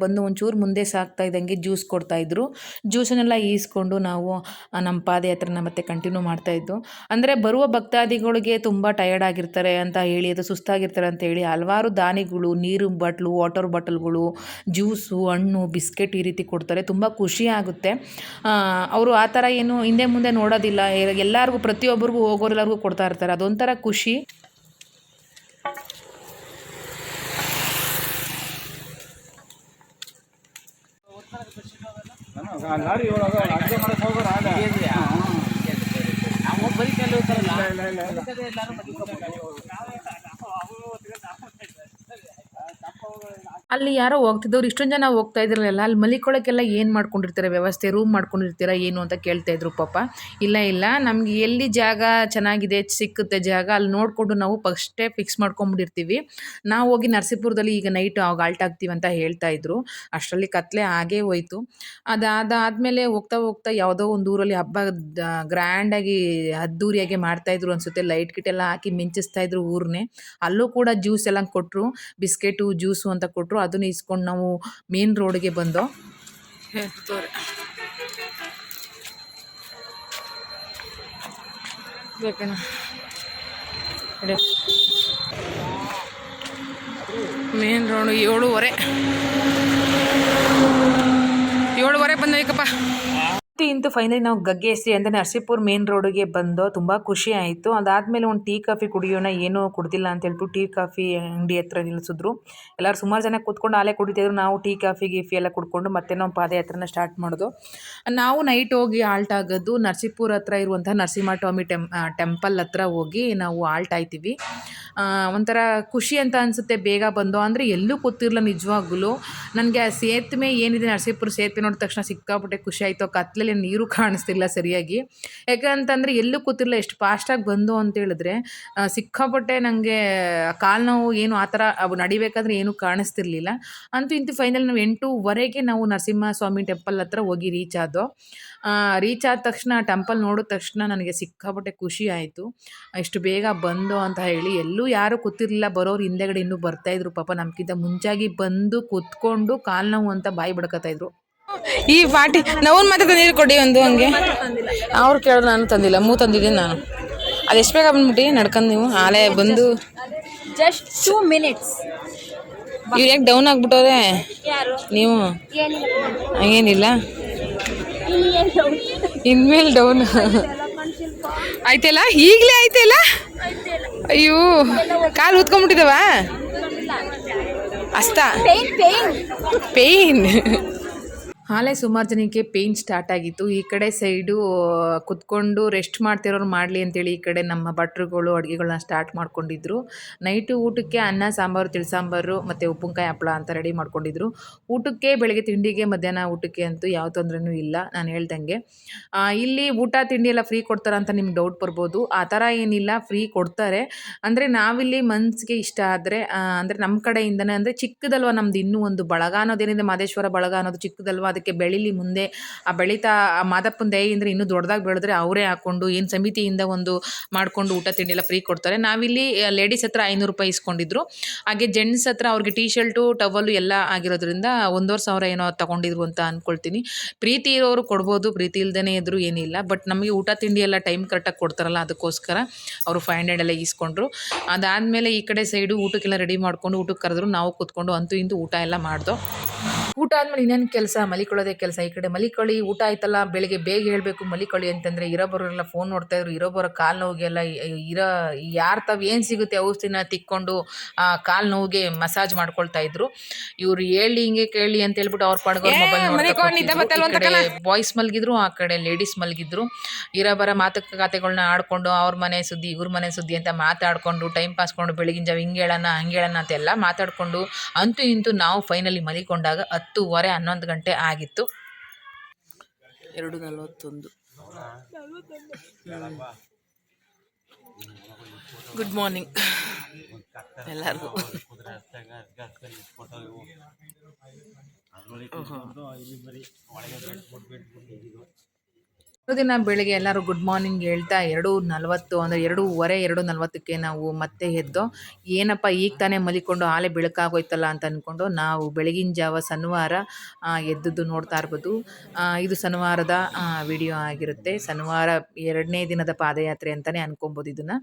ಬಂದು ಒಂಚೂರು ಮುಂದೆ ಸಾಗ್ತಾ ಇದ್ದಂಗೆ ಜ್ಯೂಸ್ ಕೊಡ್ತಾಯಿದ್ರು. ಜ್ಯೂಸನ್ನೆಲ್ಲ ಈಸ್ಕೊಂಡು ನಾವು ನಮ್ಮ ಪಾದಯಾತ್ರೆನ ಮತ್ತೆ ಕಂಟಿನ್ಯೂ ಮಾಡ್ತಾಯಿದ್ದು. ಅಂದರೆ ಬರುವ ಭಕ್ತಾದಿಗಳಿಗೆ ತುಂಬ ಟಯರ್ಡ್ ಆಗಿರ್ತಾರೆ ಅಂತ ಹೇಳಿ, ಅದು ಸುಸ್ತಾಗಿರ್ತಾರೆ ಅಂತ ಹೇಳಿ ಹಲವಾರು ದಾನಿಗಳು, ನೀರು ಬಾಟ್ಲು, ವಾಟರ್ ಬಾಟಲ್ಗಳು, ಜ್ಯೂಸು, ಹಣ್ಣು, ಬಿಸ್ಕೆಟ್ ಈ ರೀತಿ ಕೊಡ್ತಾರೆ. ತುಂಬ ಖುಷಿ ಆಗುತ್ತೆ. ಅವರು ಆ ಥರ ಏನು ಹಿಂದೆ ಮುಂದೆ ನೋಡೋದಿಲ್ಲ. ಎಲ್ಲರಿಗೂ, ಪ್ರತಿಯೊಬ್ಬರಿಗೂ ಹೋಗೋರೆಲ್ಲರಿಗೂ ಕೊಡ್ತಾ ಇರ್ತಾರೆ. ಅದೊಂಥರ ಖುಷಿ. ಅಲ್ಲಿ ಯಾರೋ ಹೋಗ್ತಿದ್ದವ್ರು, ಇಷ್ಟೊಂದು ಜನ ಹೋಗ್ತಾ ಇದ್ರಲ್ಲ, ಅಲ್ಲಿ ಮಲಿಕೊಳ್ಳೋಕ್ಕೆಲ್ಲ ಏನು ಮಾಡ್ಕೊಂಡಿರ್ತಾರೆ ವ್ಯವಸ್ಥೆ, ರೂಮ್ ಮಾಡ್ಕೊಂಡಿರ್ತೀರಾ ಏನು ಅಂತ ಕೇಳ್ತಾ ಇದ್ರು ಪಾಪ. ಇಲ್ಲ ನಮಗೆ ಎಲ್ಲಿ ಜಾಗ ಚೆನ್ನಾಗಿದೆ ಸಿಕ್ಕುತ್ತೆ ಜಾಗ, ಅಲ್ಲಿ ನೋಡಿಕೊಂಡು ನಾವು ಫಸ್ಟೇ ಫಿಕ್ಸ್ ಮಾಡ್ಕೊಂಬಿಟ್ಟಿರ್ತೀವಿ. ನಾವು ಹೋಗಿ ನರಸೀಪುರದಲ್ಲಿ ಈಗ ನೈಟ್ ಆಲ್ಟ್ ಆಗ್ತೀವಿ ಅಂತ ಹೇಳ್ತಾ ಇದ್ರು. ಅಷ್ಟರಲ್ಲಿ ಕತ್ಲೆ ಆಗೇ ಹೋಯ್ತು. ಅದಾದಮೇಲೆ ಹೋಗ್ತಾ ಯಾವುದೋ ಒಂದು ಊರಲ್ಲಿ ಹಬ್ಬ ಗ್ರ್ಯಾಂಡಾಗಿ ಅದ್ದೂರಿಯಾಗಿ ಮಾಡ್ತಾಯಿದ್ರು ಅನಿಸುತ್ತೆ. ಲೈಟ್ ಗಿಟ್ ಎಲ್ಲ ಹಾಕಿ ಮಿಂಚಿಸ್ತಾ ಇದ್ರು ಊರನ್ನೇ. ಅಲ್ಲೂ ಕೂಡ ಜ್ಯೂಸ್ ಎಲ್ಲ ಕೊಟ್ಟರು, ಬಿಸ್ಕೆಟು ಜ್ಯೂಸು ಅಂತ ಕೊಟ್ಟರು. ಅದನ್ನು ಇಸ್ಕೊಂಡು ನಾವು ಮೇನ್ ರೋಡ್ಗೆ ಬಂದೋ. ಬೇಕೇನ ಮೇನ್ ರೋಡು 7:30 ಬಂದಬೇಕಪ್ಪ. ಇಂತೂ ಫೈನಲಿ ನಾವು ಗಗ್ಗೆಸಿ ಅಂದರೆ ನರಸೀಪುರ ಮೇನ್ ರೋಡಿಗೆ ಬಂದು ತುಂಬ ಖುಷಿ ಆಯಿತು. ಅದಾದಮೇಲೆ ಒಂದು ಟೀ ಕಾಫಿ ಕುಡಿಯೋಣ, ಏನೂ ಕುಡ್ದಿಲ್ಲ ಅಂತ ಹೇಳ್ಬಿಟ್ಟು ಟೀ ಕಾಫಿ ಅಂಗಡಿ ಹತ್ರ ನಿಲ್ಲಿಸಿದ್ರು. ಎಲ್ಲರೂ ಸುಮಾರು ಜನ ಕೂತ್ಕೊಂಡು ಹಾಲೇ ಕುಡಿತಿದ್ರು. ನಾವು ಟೀ ಕಾಫಿ ಎಲ್ಲ ಕುಡ್ಕೊಂಡು ಮತ್ತೆ ನಾವು ಪಾದಯಾತ್ರೆನ ಸ್ಟಾರ್ಟ್ ಮಾಡೋದು. ನಾವು ನೈಟ್ ಹೋಗಿ ಆಲ್ಟ್ ಆಗೋದು ನರಸೀಪುರ ಹತ್ರ ಇರುವಂಥ ನರಸಿಂಹ ಸ್ವಾಮಿ ಟೆಂಪಲ್ ಹತ್ರ ಹೋಗಿ ನಾವು ಆಲ್ಟ್ ಆಯ್ತೀವಿ. ಒಂಥರ ಖುಷಿ ಅಂತ ಅನಿಸುತ್ತೆ ಬೇಗ ಬಂದು. ಅಂದರೆ ಎಲ್ಲೂ ಕೂತಿರಲ್ಲ ನಿಜವಾಗ್ಲೂ. ನನಗೆ ಆ ಸೇತುವೆ ಏನಿದೆ ನರಸೀಪುರ ಸೇತುವೆ ನೋಡಿದ ತಕ್ಷಣ ಸಿಕ್ಕಾಪಟ್ಟೆ ಖುಷಿ ಆಯಿತು. ಕತ್ತಲಲ್ಲಿ ನೀರು ಕಾಣಿಸ್ತಿಲ್ಲ ಸರಿಯಾಗಿ. ಯಾಕಂತಂದರೆ ಎಲ್ಲೂ ಕೂತಿರಲ್ಲ, ಎಷ್ಟು ಫಾಸ್ಟಾಗಿ ಬಂದು ಅಂತ ಹೇಳಿದ್ರೆ ಸಿಕ್ಕಾಪಟ್ಟೆ ನನಗೆ ಕಾಲು ನೋವು ಏನು ಆ ಥರ ಅವು ನಡಿಬೇಕಾದ್ರೆ ಏನೂ ಕಾಣಿಸ್ತಿರ್ಲಿಲ್ಲ. ಅಂತೂ ಇಂತೂ ಫೈನಲ್ ನಾವು 8:30ಗೆ ನಾವು ನರಸಿಂಹಸ್ವಾಮಿ ಟೆಂಪಲ್ ಹತ್ರ ಹೋಗಿ ರೀಚ್ ಆದೋ. ರೀಚ್ ಆದ ತಕ್ಷಣ ಟೆಂಪಲ್ ನೋಡಿದ ತಕ್ಷಣ ನನಗೆ ಸಿಕ್ಕಾಪಟ್ಟೆ ಖುಷಿ ಆಯಿತು. ಇಷ್ಟು ಬೇಗ ಬಂದು ಅಂತ ಹೇಳಿ. ಎಲ್ಲೂ ಯಾರೂ ಕೂತಿರ್ಲಿಲ್ಲ, ಬರೋರು ಹಿಂದೆಗಡೆ ಇನ್ನೂ ಬರ್ತಾಯಿದ್ರು ಪಾಪ ನಮ್ಗಿಂತ ಮುಂಚಾಗಿ ಬಂದು ಕೂತ್ಕೊಂಡು ಕಾಲು ನೋವು ಅಂತ ಬಾಯಿ ಬಡ್ಕೊತಾಯಿದ್ರು. ಈ ಪಾಟಿ ನೋವು ಮಾತ್ರ ನೀರು ಕೊಡಿ ಒಂದು ಹಂಗೆ. ಅವ್ರು ಕೇಳೋದು ನಾನು ತಂದಿಲ್ಲ, ತಂದಿದ್ದೀನಿ ನಾನು. ಅದೆಷ್ಟು ಬೇಗ ಬಂದ್ಬಿಟ್ಟು ನಡ್ಕೊಂಡು ನೀವು ಆಲೇ ಬಂದು ಜಸ್ಟ್ 2 minutes. ಇವ್ರು ಯಾಕೆ ಡೌನ್ ಆಗ್ಬಿಟ್ಟವ್ರೆ ನೀವು? ಹಂಗೇನಿಲ್ಲ, ಇನ್ಮೇಲೆ ಡೌನ್ ಆಯ್ತಲ್ಲ, ಈಗಲೇ ಆಯ್ತಲ್ಲ. ಅಯ್ಯೋ ಕಾಲು ಊದ್ಕೊಂಡ್ಬಿಟ್ಟಿದವ ಅಸ್ತಾ ಪೇಯ್ನ್. ಆಲೇ ಸುಮಾರು ಜನಕ್ಕೆ ಪೇಯ್ನ್ ಸ್ಟಾರ್ಟ್ ಆಗಿತ್ತು. ಈ ಕಡೆ ಸೈಡು ಕುತ್ಕೊಂಡು ರೆಸ್ಟ್ ಮಾಡ್ತಿರೋರು ಮಾಡಲಿ ಅಂತೇಳಿ ಈ ಕಡೆ ನಮ್ಮ ಭಟ್ರುಗಳು ಅಡುಗೆಗಳನ್ನ ಸ್ಟಾರ್ಟ್ ಮಾಡ್ಕೊಂಡಿದ್ರು. ನೈಟು ಊಟಕ್ಕೆ ಅನ್ನ ಸಾಂಬಾರು, ತಿಳಿಸಾಂಬಾರು ಮತ್ತು ಉಪ್ಪಿನಕಾಯಿ ಹಪ್ಪಳ ಅಂತ ರೆಡಿ ಮಾಡ್ಕೊಂಡಿದ್ರು. ಊಟಕ್ಕೆ ಬೆಳಗ್ಗೆ ತಿಂಡಿಗೆ ಮಧ್ಯಾಹ್ನ ಊಟಕ್ಕೆ ಅಂತೂ ಯಾವ ತೊಂದರೆನೂ ಇಲ್ಲ. ನಾನು ಹೇಳ್ದಂಗೆ ಇಲ್ಲಿ ಊಟ ತಿಂಡಿ ಎಲ್ಲ ಫ್ರೀ ಕೊಡ್ತಾರೆ ಅಂತ ನಿಮ್ಗೆ ಡೌಟ್ ಬರ್ಬೋದು. ಆ ಥರ ಏನಿಲ್ಲ, ಫ್ರೀ ಕೊಡ್ತಾರೆ. ಅಂದರೆ ನಾವಿಲ್ಲಿ ಮನ್ಸಿಗೆ ಇಷ್ಟ ಆದರೆ ಅಂದರೆ ನಮ್ಮ ಕಡೆಯಿಂದನೇ, ಅಂದರೆ ಚಿಕ್ಕದಲ್ವ ನಮ್ದು ಇನ್ನೂ ಒಂದು ಬಳಗ ಅನ್ನೋದೇನಿದೆ, ಮಾದೇಶ್ವರ ಬಳಗ ಅನ್ನೋದು ಚಿಕ್ಕದಲ್ವ, ಅದಕ್ಕೆ ಬೆಳೀಲಿ ಮುಂದೆ. ಆ ಬೆಳೀತಾ ಆ ಮಾದಪ್ಪನ ದಯೆಯಿಂದ ಇನ್ನೂ ದೊಡ್ಡದಾಗಿ ಬೆಳೆದ್ರೆ ಅವರೇ ಹಾಕ್ಕೊಂಡು ಏನು ಸಮಿತಿಯಿಂದ ಒಂದು ಮಾಡಿಕೊಂಡು ಊಟ ತಿಂಡಿ ಎಲ್ಲ ಫ್ರೀ ಕೊಡ್ತಾರೆ. ನಾವಿಲ್ಲಿ ಲೇಡೀಸ್ ಹತ್ರ 500 ರೂಪಾಯಿ ಇಸ್ಕೊಂಡಿದ್ರು. ಹಾಗೆ ಜೆಂಟ್ಸ್ ಹತ್ರ ಅವ್ರಿಗೆ ಟೀ ಶರ್ಟು ಟವಲ್ಲು ಎಲ್ಲ ಆಗಿರೋದ್ರಿಂದ 1,500 ಏನೋ ತೊಗೊಂಡಿದ್ರು ಅಂತ ಅಂದ್ಕೊಳ್ತೀನಿ. ಪ್ರೀತಿ ಇರೋರು ಕೊಡ್ಬೋದು, ಪ್ರೀತಿ ಇಲ್ದೇ ಇದ್ದರೂ ಏನಿಲ್ಲ. ಬಟ್ ನಮಗೆ ಊಟ ತಿಂಡಿ ಎಲ್ಲ ಟೈಮ್ ಕರೆಕ್ಟಾಗಿ ಕೊಡ್ತಾರಲ್ಲ, ಅದಕ್ಕೋಸ್ಕರ ಅವರು 500 ಎಲ್ಲ ಇಸ್ಕೊಂಡ್ರು. ಅದಾದಮೇಲೆ ಈ ಕಡೆ ಸೈಡು ಊಟಕ್ಕೆಲ್ಲ ರೆಡಿ ಮಾಡ್ಕೊಂಡು ಊಟಕ್ಕೆ ಕರೆದ್ರು. ನಾವು ಕೂತ್ಕೊಂಡು ಅಂತೂ ಇಂತೂ ಊಟ ಎಲ್ಲ ಮಾಡ್ದೋ. ಊಟ ಆದಮೇಲೆ ಇನ್ನೇನು ಕೆಲಸ, ಮಲಿಕೊಳ್ಳೋದೇ ಕೆಲಸ. ಈ ಕಡೆ ಮಲಿಕೊಳ್ಳಿ, ಊಟ ಆಯ್ತಲ್ಲ, ಬೆಳಿಗ್ಗೆ ಬೇಗ ಹೇಳಬೇಕು ಮಲಿಕೊಳ್ಳಿ ಅಂತಂದರೆ ಇರೋಬರೋರೆಲ್ಲ ಫೋನ್ ನೋಡ್ತಾಯಿದ್ರು. ಇರೋಬರೋ ಕಾಲು ನೋವಿಗೆಲ್ಲ ಯಾರು ತಾವು ಏನು ಸಿಗುತ್ತೆ ಔಷಧಿನ ತಿಕ್ಕೊಂಡು ಕಾಲು ನೋವಿಗೆ ಮಸಾಜ್ ಮಾಡ್ಕೊಳ್ತಾ ಇದ್ರು. ಇವ್ರು ಹೇಳಿ ಹಿಂಗೆ ಕೇಳಿ ಅಂತ ಹೇಳ್ಬಿಟ್ಟು ಅವ್ರ ಪಾಡ್ಗೆ ಮೊಬೈಲ್ ಬಾಯ್ಸ್ ಮಲಗಿದ್ರು, ಆ ಕಡೆ ಲೇಡೀಸ್ ಮಲಗಿದ್ರು. ಇರೋಬರೋ ಮಾತುಕತೆಗಳನ್ನ ಆಡ್ಕೊಂಡು ಅವ್ರ ಮನೆ ಸುದ್ದಿ ಇವ್ರ ಮನೆ ಸುದ್ದಿ ಅಂತ ಮಾತಾಡ್ಕೊಂಡು ಟೈಮ್ ಪಾಸ್ಕೊಂಡು ಬೆಳಗಿನ ಜಾವ ಹಿಂಗೆ ಹೇಳೋಣ ಹಂಗೆ ಹೇಳೋಣ ಅಂತೆಲ್ಲ ಮಾತಾಡಿಕೊಂಡು ಅಂತೂ ಇಂತೂ ನಾವು ಫೈನಲಿ ಮಲಿಕೊಂಡಾಗ 10:30 11 ಗಂಟೆ ಆಗಿತ್ತು. 2:41. ಗುಡ್ ಮಾರ್ನಿಂಗ್ ಎಲ್ಲರಿಗೂ. ದಿನ ಬೆಳಿಗ್ಗೆ ಎಲ್ಲರೂ ಗುಡ್ ಮಾರ್ನಿಂಗ್ ಹೇಳ್ತಾ 2:40 ಅಂದರೆ 2:30 ನಾವು ಮತ್ತೆ ಎದ್ದೋ. ಏನಪ್ಪ ಈಗ ತಾನೇ ಮಲಿಕೊಂಡು ಆಲೆ ಬೆಳಕಾಗೋಯ್ತಲ್ಲ ಅಂತ ಅಂದ್ಕೊಂಡು ನಾವು ಬೆಳಗಿನ ಜಾವ ಶನಿವಾರ ಎದ್ದದ್ದು ನೋಡ್ತಾ ಇರ್ಬೋದು. ಇದು ಶನಿವಾರದ ವಿಡಿಯೋ ಆಗಿರುತ್ತೆ. ಶನಿವಾರ 2ನೇ ದಿನದ ಪಾದಯಾತ್ರೆ ಅಂತಲೇ ಅನ್ಕೊಬೋದು ಇದನ್ನು.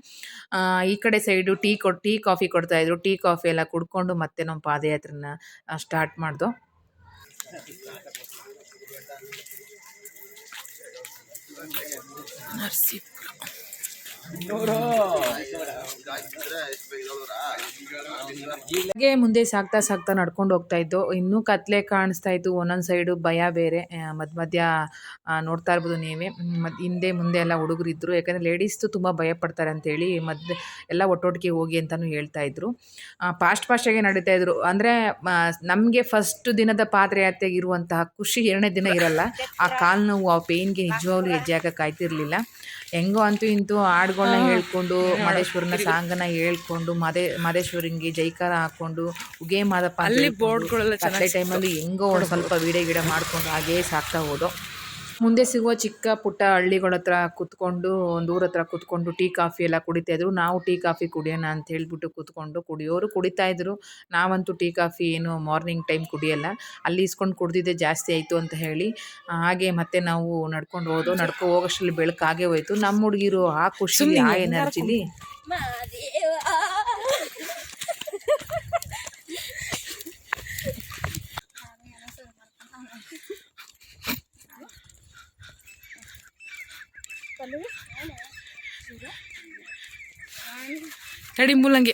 ಈ ಕಡೆ ಸೈಡು ಟೀ ಕಾಫಿ ಕೊಡ್ತಾಯಿದ್ರು. ಟೀ ಕಾಫಿ ಎಲ್ಲ ಕುಡ್ಕೊಂಡು ಮತ್ತೆ ನಾವು ಪಾದಯಾತ್ರೆನ ಸ್ಟಾರ್ಟ್ ಮಾಡ್ದೋ. ಹೀಗೆ ಮುಂದೆ ಸಾಗ್ತಾ ನಡ್ಕೊಂಡು ಹೋಗ್ತಾ ಇದ್ದು. ಇನ್ನೂ ಕತ್ಲೆ ಕಾಣಿಸ್ತಾ ಇತ್ತು, ಒಂದೊಂದು ಸೈಡು ಭಯ ಬೇರೆ. ಮಧ್ಯ ನೋಡ್ತಾ ಇರ್ಬೋದು ನೀವೇ. ಹಿಂದೆ ಮುಂದೆ ಎಲ್ಲ ಹುಡುಗರಿದ್ರು, ಯಾಕಂದರೆ ಲೇಡೀಸ್ದು ತುಂಬ ಭಯ ಪಡ್ತಾರೆ ಅಂತೇಳಿ ಎಲ್ಲ ಒಟ್ಟೊಟ್ಟಿಗೆ ಹೋಗಿ ಅಂತಲೂ ಹೇಳ್ತಾ ಇದ್ರು. ಫಾಸ್ಟಾಗೆ ನಡೀತಾ ಇದ್ರು. ಅಂದರೆ ನಮಗೆ ಫಸ್ಟ್ ದಿನದ ಪಾದಯಾತ್ರೆಗೆ ಇರುವಂತಹ ಖುಷಿ 2ನೇ ದಿನ ಇರಲ್ಲ. ಆ ಕಾಲು ನೋವು, ಆ ಪೇಯ್ನ್ಗೆ ನಿಜವಾಗ್ಲೂ ಹೆಜ್ಜೆ ಹಾಕಕ್ಕೆ ಆಯ್ತಿರ್ಲಿಲ್ಲ. ಹೆಂಗೋ ಅಂತೂ ಇಂತೂ ಹಾಡುಗಳನ್ನ ಹೇಳ್ಕೊಂಡು ಮಹೇಶ್ವರನ ಸಾಂಗನ್ನ ಹೇಳ್ಕೊಂಡು ಮಹದೇಶ್ವರಂಗೆ ಜೈಕಾರ ಹಾಕ್ಕೊಂಡು ಉಗೇ ಮಾದಪ್ಪ ಕತ್ಲೆ ಟೈಮಲ್ಲಿ ಹೆಂಗೋ ಒಂದು ಸ್ವಲ್ಪ ವೀಡಿಯೋ ಗಿಡ ಮಾಡಿಕೊಂಡು ಹಾಗೇ ಸಾಕ್ತಾ ಹೋದೋ. ಮುಂದೆ ಸಿಗುವ ಚಿಕ್ಕ ಪುಟ್ಟ ಹಳ್ಳಿಗಳ ಹತ್ರ ಕೂತ್ಕೊಂಡು, ಒಂದು ಊರ ಹತ್ರ ಕೂತ್ಕೊಂಡು ಟೀ ಕಾಫಿ ಎಲ್ಲ ಕುಡಿತಾಯಿದ್ರು. ನಾವು ಟೀ ಕಾಫಿ ಕುಡಿಯೋಣ ಅಂತ ಹೇಳ್ಬಿಟ್ಟು ಕೂತ್ಕೊಂಡು ಕುಡಿಯೋರು ಕುಡಿತಾಯಿದ್ರು. ನಾವಂತೂ ಟೀ ಕಾಫಿ ಏನು ಮಾರ್ನಿಂಗ್ ಟೈಮ್ ಕುಡಿಯೋಲ್ಲ. ಅಲ್ಲಿ ಇಸ್ಕೊಂಡು ಕುಡ್ದಿದ್ದೆ ಜಾಸ್ತಿ ಆಯಿತು ಅಂತ ಹೇಳಿ ಹಾಗೆ ಮತ್ತೆ ನಾವು ನಡ್ಕೊಂಡು ಹೋಗೋಷ್ಟರಲ್ಲಿ ಬೆಳಕಾಗೇ ಹೋಯ್ತು. ನಮ್ಮ ಹುಡುಗಿರು ಆ ಖುಷಿಲಿ ಆ ಎನರ್ಜಿಲಿ ರೆಡಿ ಮೂಲಂಗಿ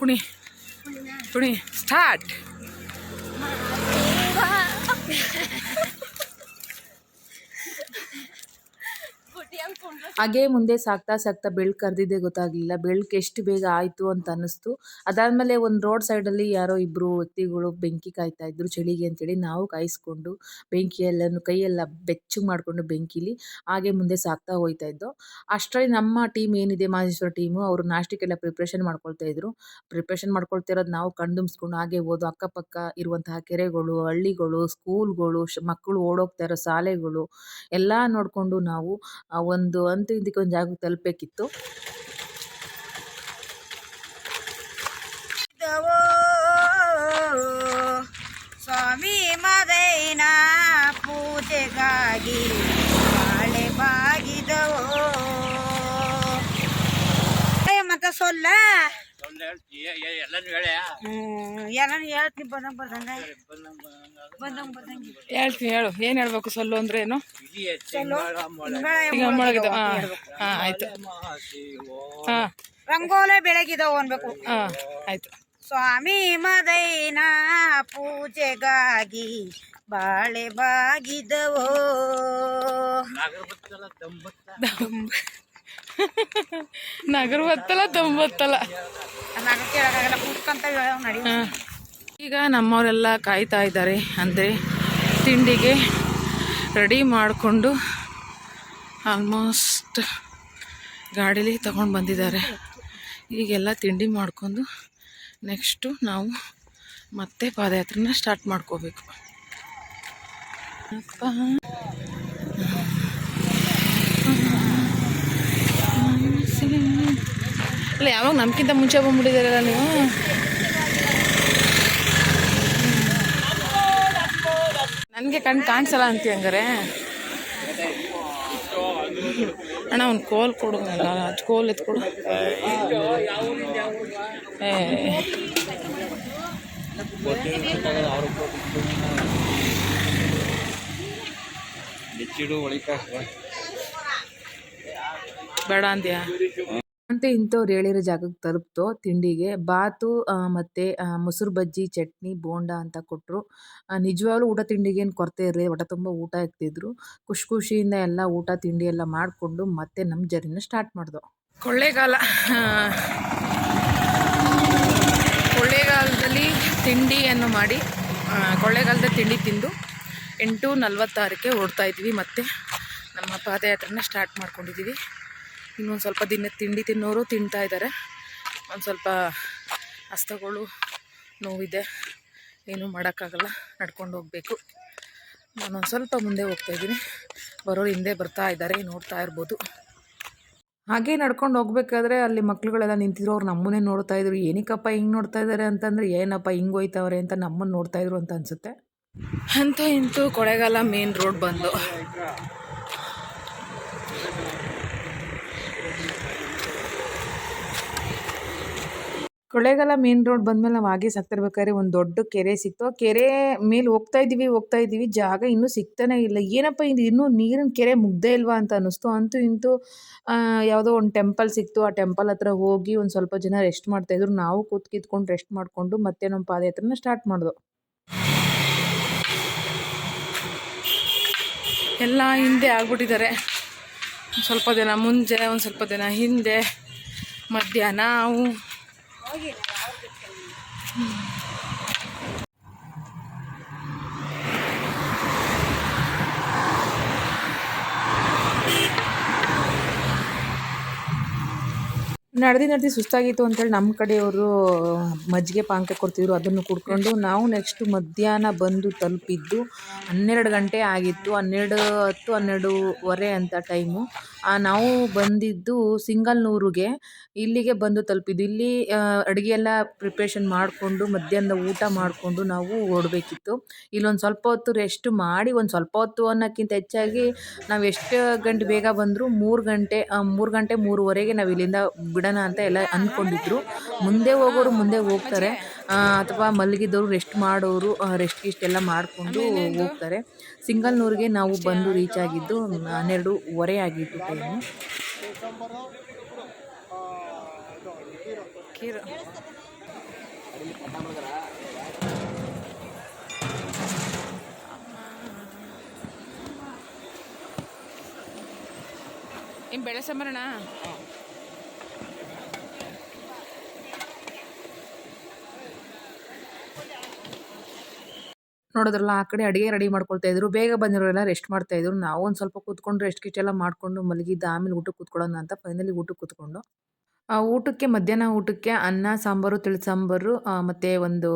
ಕುಣಿ ಕುಣಿ ಸ್ಟಾರ್ಟ್. ಹಾಗೆ ಮುಂದೆ ಸಾಗ್ತಾ ಸಾಗ್ತಾ ಬೆಳಕು ಕರೆದಿದ್ದೆ ಗೊತ್ತಾಗಲಿಲ್ಲ. ಬೆಳಕು ಎಷ್ಟು ಬೇಗ ಆಯಿತು ಅಂತ ಅನ್ನಿಸ್ತು. ಅದಾದಮೇಲೆ ಒಂದು ರೋಡ್ ಸೈಡಲ್ಲಿ ಯಾರೋ ಇಬ್ಬರು ವ್ಯಕ್ತಿಗಳು ಬೆಂಕಿ ಕಾಯ್ತಾ ಇದ್ರು ಚಳಿಗೆ ಅಂತೇಳಿ. ನಾವು ಕಾಯಿಸ್ಕೊಂಡು ಬೆಂಕಿಯೆಲ್ಲನೂ ಕೈಯೆಲ್ಲ ಬೆಚ್ಚಗೆ ಮಾಡಿಕೊಂಡು ಬೆಂಕಿಲಿ ಹಾಗೆ ಮುಂದೆ ಸಾಗ್ತಾ ಹೋಗ್ತಾ ಇದ್ದೋ. ಅಷ್ಟರಲ್ಲಿ ನಮ್ಮ ಟೀಮ್ ಏನಿದೆ ಮಹದೇಶ್ವರ ಟೀಮು, ಅವರು ನಾಷ್ಟಕ್ಕೆಲ್ಲ ಪ್ರಿಪ್ರೇಷನ್ ಮಾಡ್ಕೊಳ್ತಾ ಇದ್ರು. ಪ್ರಿಪ್ರೇಷನ್ ಮಾಡ್ಕೊಳ್ತಾ ಇರೋದು ನಾವು ಕಣ್ತುಂಬಿಸ್ಕೊಂಡು ಹಾಗೆ ಹೋದು. ಅಕ್ಕಪಕ್ಕ ಇರುವಂತಹ ಕೆರೆಗಳು, ಹಳ್ಳಿಗಳು, ಸ್ಕೂಲ್ಗಳು, ಮಕ್ಕಳು ಓಡೋಗ್ತಾ ಇರೋ ಶಾಲೆಗಳು ಎಲ್ಲ ನೋಡಿಕೊಂಡು ನಾವು ಒಂದು ಅಂತೂ ಇದಕ್ಕೊಂದು ಜಾಗಕ್ಕೆ ತಲುಪಬೇಕಿತ್ತು. ಸ್ವಾಮಿ ಮದೈನ ಪೂಜೆಗಾಗಿ ಬಾಳೆ ಬಾಗಿದವೋ ಮತ್ತ ಸೊಲ್ಲ ಎಲ್ಲಾನು ಹೇಳ್ತೀನಿ ಬಂದಂಗ ಹೇಳ್ತೀನಿ, ಹೇಳು. ಏನು ಹೇಳ್ಬೇಕು ಸೊಲ್ಲು ಅಂದ್ರೆ ಏನು? ಆಯ್ತು. ಹಾಂ, ರಂಗೋಲೆ ಬೆಳಗಿದವು ಅನ್ಬೇಕು. ಹಾಂ ಆಯ್ತು. ಸ್ವಾಮಿ ಮದೈನ ಪೂಜೆಗಾಗಿ ಬಾಳೆ ಬಾಗಿದವೋ ನಗರ ಬತ್ತಲ್ಲ ತೊಂಬತ್ತಲ್ಲ. ಈಗ ನಮ್ಮವರೆಲ್ಲ ಕಾಯ್ತಾ ಇದ್ದಾರೆ, ಅಂದರೆ ತಿಂಡಿಗೆ ರೆಡಿ ಮಾಡಿಕೊಂಡು ಆಲ್ಮೋಸ್ಟ್ ಗಾಡೀಲಿ ತಗೊಂಡು ಬಂದಿದ್ದಾರೆ. ಈಗೆಲ್ಲ ತಿಂಡಿ ಮಾಡ್ಕೊಂಡು ನೆಕ್ಸ್ಟು ನಾವು ಮತ್ತೆ ಪಾದಯಾತ್ರೆನ ಸ್ಟಾರ್ಟ್ ಮಾಡ್ಕೋಬೇಕು. ಅಲ್ಲ, ಯಾವಾಗ ನಮ್ಗಿಂತ ಮುಂಚೆ ಬಂದ್ಬಿಟ್ಟಿದ್ದೀರಲ್ಲ ನೀವು. ನನಗೆ ಕಾಣಿಸಲ್ಲ ಅಂತೀವಿ ಹಂಗಾರೆ. ಅಣ್ಣ ಒಂದು ಕೋಲ್ ಕೊಡು, ಕೋಲ್ ಎತ್ಕೊಡು. ಬೇಡ ಅಂದ್ಯಾ ಅಂತ ಇಂಥವ್ರು ಹೇಳಿರೋ ಜಾಗಕ್ಕೆ ತಲುಪ್ತು. ತಿಂಡಿಗೆ ಬಾತು ಮತ್ತು ಮೊಸರು ಬಜ್ಜಿ, ಚಟ್ನಿ, ಬೋಂಡ ಅಂತ ಕೊಟ್ಟರು. ನಿಜವಾಗ್ಲೂ ಊಟ ತಿಂಡಿಗೆ ಏನು ಕೊರತೆ ಇರಲಿ, ಹೊಟ್ಟೆ ತುಂಬ ಊಟ ಇರ್ತಿದ್ರು. ಖುಷಿಯಿಂದ ಎಲ್ಲ ಊಟ ತಿಂಡಿ ಎಲ್ಲ ಮಾಡಿಕೊಂಡು ಮತ್ತೆ ನಮ್ಮ ಜರ್ನಿನ ಸ್ಟಾರ್ಟ್ ಮಾಡಿದೋ. ಕೊಳ್ಳೇಗಾಲದಲ್ಲಿ ತಿಂಡಿಯನ್ನು ಮಾಡಿ, ಕೊಳ್ಳೇಗಾಲದ ತಿಂಡಿ ತಿಂದು 8:46ಕ್ಕೆ ಹೊರಡ್ತಾ ಇದ್ವಿ. ಮತ್ತು ನಮ್ಮ ಪಾದಯಾತ್ರೆನ ಸ್ಟಾರ್ಟ್ ಮಾಡ್ಕೊಂಡಿದ್ದೀವಿ. ಇನ್ನೊಂದು ಸ್ವಲ್ಪ ದಿನ ತಿಂಡಿ ತಿನ್ನೋರು ತಿಂತಾ ಇದ್ದಾರೆ. ಒಂದು ಸ್ವಲ್ಪ ಹಸ್ತಗಳು ನೋವಿದೆ, ಏನೂ ಮಾಡೋಕ್ಕಾಗಲ್ಲ, ನಡ್ಕೊಂಡು ಹೋಗಬೇಕು. ನಾನೊಂದು ಸ್ವಲ್ಪ ಮುಂದೆ ಹೋಗ್ತಾಯಿದ್ದೀನಿ, ಬರೋರು ಹಿಂದೆ ಬರ್ತಾ ಇದ್ದಾರೆ, ನೋಡ್ತಾ ಇರ್ಬೋದು. ಹಾಗೆ ನಡ್ಕೊಂಡು ಹೋಗ್ಬೇಕಾದ್ರೆ ಅಲ್ಲಿ ಮಕ್ಳುಗಳೆಲ್ಲ ನಿಂತಿದ್ರು. ಅವ್ರು ನಮ್ಮನ್ನೇ ನೋಡ್ತಾ ಇದ್ರು. ಏನಕ್ಕಪ್ಪ ಹಿಂಗೆ ನೋಡ್ತಾ ಇದ್ದಾರೆ ಅಂತಂದರೆ, ಏನಪ್ಪ ಹಿಂಗೆ ಹೋಯ್ತವ್ರೆ ಅಂತ ನಮ್ಮನ್ನು ನೋಡ್ತಾ ಇದ್ರು ಅಂತ ಅನಿಸುತ್ತೆ. ಅಂತೂ ಇಂತೂ ಕೊಳ್ಳೇಗಾಲ ಮೇನ್ ರೋಡ್ ಬಂದು. ಕೊಳ್ಳೇಗಾಲ ಮೇನ್ ರೋಡ್ ಬಂದಮೇಲೆ ನಾವು ಹಾಗೆ ಸಾಕ್ತಿರ್ಬೇಕಾದ್ರೆ ಒಂದು ದೊಡ್ಡ ಕೆರೆ ಸಿಕ್ತು. ಆ ಕೆರೆ ಮೇಲೆ ಹೋಗ್ತಾ ಇದ್ದೀವಿ, ಜಾಗ ಇನ್ನೂ ಸಿಗ್ತಾನೆ ಇಲ್ಲ. ಏನಪ್ಪ ಇದು ಇನ್ನೂ ನೀರಿನ ಕೆರೆ ಮುಗ್ದೇ ಇಲ್ವಾ ಅಂತ ಅನ್ನಿಸ್ತು. ಅಂತೂ ಇಂತೂ ಯಾವುದೋ ಒಂದು ಟೆಂಪಲ್ ಸಿಕ್ತು. ಆ ಟೆಂಪಲ್ ಹತ್ರ ಹೋಗಿ ಒಂದು ಸ್ವಲ್ಪ ಜನ ರೆಸ್ಟ್ ಮಾಡ್ತಾಯಿದ್ರು. ನಾವು ಕೂತ್ಕೊಂಡು ರೆಸ್ಟ್ ಮಾಡಿಕೊಂಡು ಮತ್ತೆ ನಮ್ಮ ಪಾದಯಾತ್ರೆನ ಸ್ಟಾರ್ಟ್ ಮಾಡಿದ್ವು. ಎಲ್ಲ ಹಿಂದೆ ಆಗ್ಬಿಟ್ಟಿದ್ದಾರೆ. ಸ್ವಲ್ಪ ದಿನ ಮುಂಚೆ, ಒಂದು ಸ್ವಲ್ಪ ದಿನ ಹಿಂದೆ, ಮಧ್ಯ ನಾವು. ನಡೆದು ಸುಸ್ತಾಗಿತ್ತು ಅಂತೇಳಿ ನಮ್ಮ ಕಡೆಯವರು ಮಜ್ಜಿಗೆ ಪಾನಕ ಕೊಡ್ತಿದ್ರು. ಅದನ್ನು ಕುಡ್ಕೊಂಡು ನಾವು ನೆಕ್ಸ್ಟ್ ಮಧ್ಯಾಹ್ನ ಬಂದು ತಲುಪಿದ್ದು 12 ಗಂಟೆ ಆಗಿತ್ತು. 12:10, 12:15 ಅಂತ ಟೈಮು. ನಾವು ಬಂದಿದ್ದು ಸಿಂಗಲ್ನೂರಿಗೆ. ಇಲ್ಲಿಗೆ ಬಂದು ತಲುಪಿದ್ದು. ಇಲ್ಲಿ ಅಡುಗೆ ಎಲ್ಲ ಪ್ರಿಪ್ರೇಷನ್ ಮಾಡಿಕೊಂಡು ಮಧ್ಯಾಹ್ನದ ಊಟ ಮಾಡಿಕೊಂಡು ನಾವು ಹೊರಡಬೇಕಿತ್ತು. ಇಲ್ಲೊಂದು ಸ್ವಲ್ಪ ಹೊತ್ತು ರೆಸ್ಟ್ ಮಾಡಿ, ಒಂದು ಸ್ವಲ್ಪ ಹೊತ್ತು ಅನ್ನೋಕ್ಕಿಂತ ಹೆಚ್ಚಾಗಿ ನಾವು ಎಷ್ಟು ಗಂಟೆ ಬೇಗ ಬಂದರೂ 3 ಗಂಟೆ 3:30ಗೆ ನಾವು ಇಲ್ಲಿಂದ ಬಿಡೋಣ ಅಂತ ಎಲ್ಲ ಅಂದ್ಕೊಂಡಿದ್ರು. ಮುಂದೆ ಹೋಗೋರು ಮುಂದೆ ಹೋಗ್ತಾರೆ, ಅಥವಾ ಮಲಗಿದವರು ರೆಸ್ಟ್ ಮಾಡೋರು ರೆಸ್ಟ್ ಗಿಷ್ಟೆಲ್ಲ ಮಾಡಿಕೊಂಡು ಹೋಗ್ತಾರೆ. ಸಿಂಗಲ್ನೂರಿಗೆ ನಾವು ಬಂದು ರೀಚ್ ಆಗಿದ್ದು 12:15 ಆಗಿತ್ತು ಟೈಮು. ಏನು ಬೆಳೆ ಸಂಬರಣ ನೋಡೋದ್ರಲ್ಲ ಆ ಕಡೆ ಅಡುಗೆ ರೆಡಿ ಮಾಡ್ಕೊಳ್ತಾ ಇದ್ರು. ಬೇಗ ಬಂದಿರೋರೆಲ್ಲ ರೆಸ್ಟ್ ಮಾಡ್ತಾ ಇದ್ರು. ನಾವು ಒಂದು ಸ್ವಲ್ಪ ಕೂತ್ಕೊಂಡು ರೆಸ್ಟ್ ಗಿಸ್ಟ್ ಎಲ್ಲ ಮಾಡಿಕೊಂಡು ಮಲಗಿದ್ದು. ಆಮೇಲೆ ಊಟಕ್ಕೆ ಕೂತ್ಕೊಳ್ಳೋಣ ಅಂತ ಫೈನಲಿ ಊಟಕ್ಕೆ ಕೂತ್ಕೊಂಡು ಊಟಕ್ಕೆ ಮಧ್ಯಾಹ್ನ ಊಟಕ್ಕೆ ಅನ್ನ ಸಾಂಬಾರು ತಿಳಿಸಾಂಬಾರು ಮತ್ತು ಒಂದು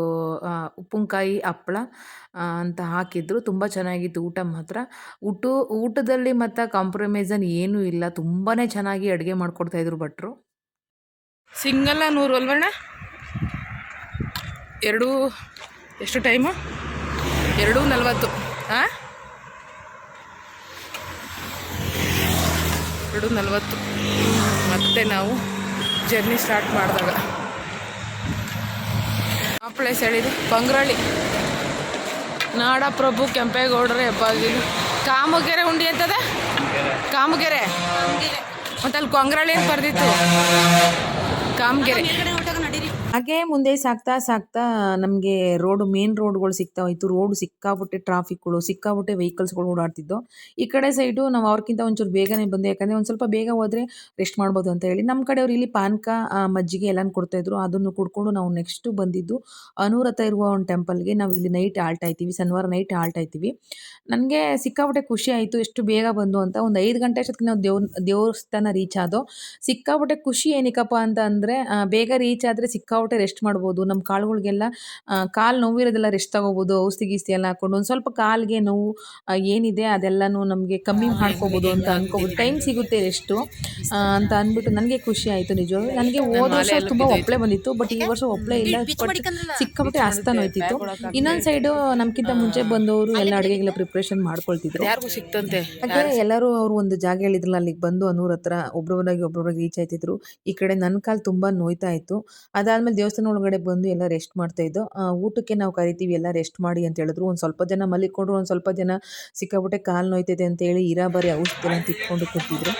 ಉಪ್ಪಿನಕಾಯಿ ಹಪ್ಪಳ ಅಂತ ಹಾಕಿದ್ರು. ತುಂಬ ಚೆನ್ನಾಗಿತ್ತು ಊಟ ಮಾತ್ರ. ಊಟದಲ್ಲಿ ಮತ್ತು ಕಾಂಪ್ರಮೈಸನ್ ಏನೂ ಇಲ್ಲ. ತುಂಬಾ ಚೆನ್ನಾಗಿ ಅಡುಗೆ ಮಾಡಿಕೊಡ್ತಾಯಿದ್ರು ಭಟ್ರು. ಸಿಂಗಲ್ಲ 100 ಅಲ್ವಣ್ಣ? ಎಷ್ಟು ಟೈಮು? 2:40. ಹಾಂ 2:40 ಮತ್ತೆ ನಾವು ಜರ್ನಿ ಸ್ಟಾರ್ಟ್ ಮಾಡಿದಾಗ ಆ ಪ್ಲೇಸ್ ಹೇಳಿದ್ದು ಕೊಂಗ್ರಳ್ಳಿ, ನಾಡಪ್ರಭು ಕೆಂಪೇಗೌಡರ ಹೆಬ್ಬಾಗಿಲು, ಕಾಮಗೆರೆ ಉಂಡಿ ಅಂತದ, ಕಾಮಗೆರೆ ಮತ್ತು ಅಲ್ಲಿ ಕೊಂಗ್ರಳ್ಳಿ ಅಂತ ಬರ್ದಿತ್ತು, ಕಾಮಗೆರೆ. ಹಾಗೆ ಮುಂದೆ ಸಾಗ್ತಾ ಸಾಗ್ತಾ ನಮಗೆ ಮೇನ್ ರೋಡ್ಗಳು ಸಿಗ್ತಾ ಹೋಯ್ತು. ರೋಡ್ ಸಿಕ್ಕಾಬಿಟ್ಟೆ ಟ್ರಾಫಿಕ್ಗಳು, ಸಿಕ್ಕಾಬಿಟ್ಟೆ ವೆಹಿಕಲ್ಸ್ಗಳು ಓಡಾಡ್ತಿದ್ದೋ. ಈ ಕಡೆ ಸೈಡು ನಾವು ಅವ್ರಿಗಿಂತ ಒಂಚೂರು ಬೇಗನೆ ಬಂದು, ಯಾಕಂದರೆ ಒಂದು ಸ್ವಲ್ಪ ಬೇಗ ಹೋದರೆ ರೆಸ್ಟ್ ಮಾಡ್ಬೋದು ಅಂತ ಹೇಳಿ. ನಮ್ಮ ಕಡೆಯವ್ರು ಇಲ್ಲಿ ಪಾನಕ ಮಜ್ಜಿಗೆ ಎಲ್ಲನೂ ಕೊಡ್ತಾಯಿದ್ರು. ಅದನ್ನು ಕುಡ್ಕೊಂಡು ನಾವು ನೆಕ್ಸ್ಟು ಬಂದಿದ್ದು ಅನೂರ್ ಹತ್ರ ಇರುವ ಒಂದು ಟೆಂಪಲ್ಗೆ. ನಾವು ಇಲ್ಲಿ ನೈಟ್ ಆಲ್ಟ್ ಆಯ್ತೀವಿ, ಶನಿವಾರ ನೈಟ್ ಆಲ್ಟ್ ಆಯ್ತೀವಿ. ನನಗೆ ಸಿಕ್ಕಾಬಿಟ್ಟೆ ಖುಷಿ ಆಯಿತು ಎಷ್ಟು ಬೇಗ ಬಂದು ಅಂತ. ಒಂದು 5 ಗಂಟೆ ಅಷ್ಟೊತ್ತಿಗೆ ನಾವು ದೇವಸ್ಥಾನ ರೀಚ್ ಆದೋ. ಸಿಕ್ಕಾಬಿಟ್ಟೆ ಖುಷಿ ಏನಕ್ಕಪ್ಪ ಅಂತ ಅಂದರೆ ಬೇಗ ರೀಚ್ ಆದರೆ ಸಿಕ್ಕಾಬಿಟ್ಟೆ ರೆಸ್ಟ್ ಮಾಡ್ಬೋದು. ನಮ್ಮ ಕಾಲುಗಳಿಗೆಲ್ಲ ಕಾಲು ನೋವಿರೋದೆಲ್ಲ ರೆಸ್ಟ್ ತಗೋಬೋದು. ಔಷಧಿ ಗೀಸ್ತಿ ಎಲ್ಲ ಹಾಕೊಂಡು ಒಂದು ಸ್ವಲ್ಪ ಕಾಲಿಗೆ ನೋವು ಏನಿದೆ ಅದೆಲ್ಲನೂ ನಮಗೆ ಕಮ್ಮಿ ಮಾಡ್ಕೋಬೋದು ಅಂತ ಅನ್ಕೋಬೋದು. ಟೈಮ್ ಸಿಗುತ್ತೆ ರೆಸ್ಟು ಅಂತ ಅಂದ್ಬಿಟ್ಟು ನನಗೆ ಖುಷಿ ಆಯಿತು ನಿಜವಾಗ್ಲೂ. ನನಗೆ ಹೋದ ವರ್ಷ ತುಂಬ ಒಪ್ಪಳೆ ಬಂದಿತ್ತು, ಬಟ್ ಈ ವರ್ಷ ಒಪ್ಪಳೆ ಇಲ್ಲ. ಸಿಕ್ಕಾಬಿಟ್ಟೆ ಹಸ್ತಾನ ಹೋಯ್ತಿತ್ತು. ಇನ್ನೊಂದು ಸೈಡು ನಮ್ಗಿಂತ ಮುಂಚೆ ಬಂದವರು ಎಲ್ಲ ಅಡುಗೆಗೆಲ್ಲ ಪ್ರಿಪ್ರೇಷನ್ ಮಾಡ್ಕೊಳ್ತಿದ್ರು. ಯಾರಿಗೂ ಸಿಕ್ತಂತೆ ಹಾಗೆ ಎಲ್ಲರೂ ಅವರು ಒಂದು ಜಾಗ ಹೇಳಿದ್ರಲ್ಲ, ಅಲ್ಲಿಗೆ ಬಂದು ಅನೂರ್ ಹತ್ರ ಒಬ್ಬೊಬ್ಬರಾಗಿ ರೀಚ್ ಆಯ್ತಿದ್ರು. ಈ ಕಡೆ ನನ್ನ ಕಾಲು ತುಂಬ ನೋಯ್ತಾ ಇತ್ತು. ಅದಾದ್ಮೇಲೆ ದೇವಸ್ಥಾನ ಒಳಗಡೆ ಬಂದು ಎಲ್ಲ ರೆಸ್ಟ್ ಮಾಡ್ತಾ ಇದ್ದೋ. ಊಟಕ್ಕೆ ನಾವು ಕರಿತೀವಿ, ಎಲ್ಲ ರೆಸ್ಟ್ ಮಾಡಿ ಅಂತ ಹೇಳಿದ್ರು. ಒಂದು ಸ್ವಲ್ಪ ಜನ ಮಲಿಕೊಂಡ್ರು, ಒಂದು ಸ್ವಲ್ಪ ಜನ ಸಿಕ್ಕಾಬಿಟ್ಟೆ ಕಾಲು ನೋಯ್ತೈತೆ ಅಂತ ಹೇಳಿ ಇರಾಬಾರಿ ಔಷಧಿ ಅಂತ ಇಟ್ಕೊಂಡು ಕೂತಿದ್ರು.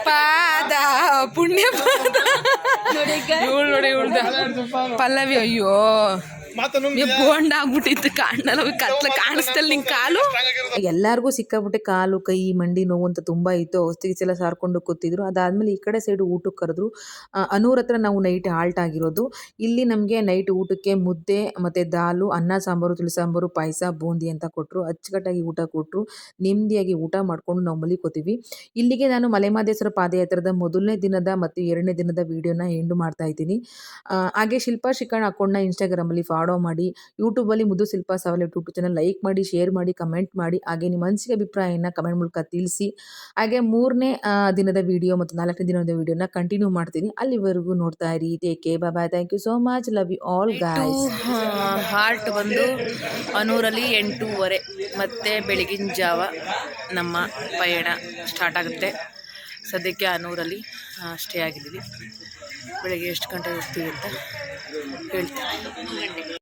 ಪಾದ ಪುಣ್ಯ ಪಲ್ಲವಿ, ಅಯ್ಯೋ ಬೋಂಡ್ ಆಗ್ಬಿಟ್ಟಿತ್ತು, ಕಾಣಿಸ್ತಲ್ಲ ನಿಂಗೆ ಕಾಲು. ಎಲ್ಲರಿಗೂ ಸಿಕ್ಕಾಬಿಟ್ಟೆ ಕಾಲು ಕೈ ಮಂಡಿ ನೋವು ಅಂತ ತುಂಬ ಇತ್ತು. ಔಷಧಿ ಎಲ್ಲ ಸಾರ್ಕೊಂಡು ಕೂತಿದ್ರು. ಅದಾದಮೇಲೆ ಈ ಕಡೆ ಸೈಡು ಊಟಕ್ಕೆ ಕರೆದ್ರು. ಅನೂರ್ ಹತ್ರ ನಾವು ನೈಟ್ ಹಾಲ್ಟ್ ಆಗಿರೋದು. ಇಲ್ಲಿ ನಮಗೆ ನೈಟ್ ಊಟಕ್ಕೆ ಮುದ್ದೆ ಮತ್ತು ದಾಲು, ಅನ್ನ ಸಾಂಬಾರು, ತಿಳಿಸಾಂಬಾರು, ಪಾಯಸ, ಬೂಂದಿ ಅಂತ ಕೊಟ್ಟರು. ಅಚ್ಚುಕಟ್ಟಾಗಿ ಊಟ ಕೊಟ್ಟರು. ನೆಮ್ಮದಿಯಾಗಿ ಊಟ ಮಾಡಿಕೊಂಡು ನಾವು ಮಲಿಕೋತೀವಿ. ಇಲ್ಲಿಗೆ ನಾನು ಮಲೆಮಹದೇಶ್ವರ ಪಾದಯಾತ್ರದ ಮೊದಲನೇ ದಿನದ ಮತ್ತು 2ನೇ ದಿನದ ವೀಡಿಯೋನ ಎಂಡ್ ಮಾಡ್ತಾ ಇದ್ದೀನಿ. ಹಾಗೆ ಶಿಲ್ಪಾ ಶಿಖಂಡ್ ಅಕೌಂಟ್ನ ಇನ್ಸ್ಟಾಗ್ರಾಮಲ್ಲಿ ಫಾಲೋ ಮಾಡಿ, ಯೂಟ್ಯೂಬಲ್ಲಿ ಮುದ್ದು ಶಿಲ್ಪಾ ಸವಾಲ್ ಯೂಟ್ಯೂಬ್ ಚಾನಲ್ ಲೈಕ್ ಮಾಡಿ, ಶೇರ್ ಮಾಡಿ, ಕಮೆಂಟ್ ಮಾಡಿ. ಹಾಗೆ ನಿಮ್ಮ ಅನಿಸಿಕೆ ಅಭಿಪ್ರಾಯನ ಕಮೆಂಟ್ ಮೂಲಕ ತಿಳಿಸಿ. ಹಾಗೆ 3ನೇ ದಿನದ ವೀಡಿಯೋ ಮತ್ತು 4ನೇ ದಿನದ ವೀಡಿಯೋನ ಕಂಟಿನ್ಯೂ ಮಾಡ್ತೀನಿ. ಅಲ್ಲಿವರೆಗೂ ನೋಡ್ತಾ ಇರಿ. Take care, bye. Thank you so much. Love you all guys. Halt ಬಂದು ಅನೂರಲ್ಲಿ 8:30 ಮತ್ತೆ ಬೆಳಗಿನ ಜಾವ ನಮ್ಮ ಪಯಣ ಸ್ಟಾರ್ಟ್ ಆಗುತ್ತೆ. ಸದ್ಯಕ್ಕೆ ಅನೂರಲ್ಲಿ ಸ್ಟೇ ಆಗಿದ್ದೀವಿ. ಬೆಳಗ್ಗೆ ಎಷ್ಟು ಗಂಟೆ ಹೋಗ್ತೀವಿ ಅಂತ ಹೇಳ್ತೀನಿ.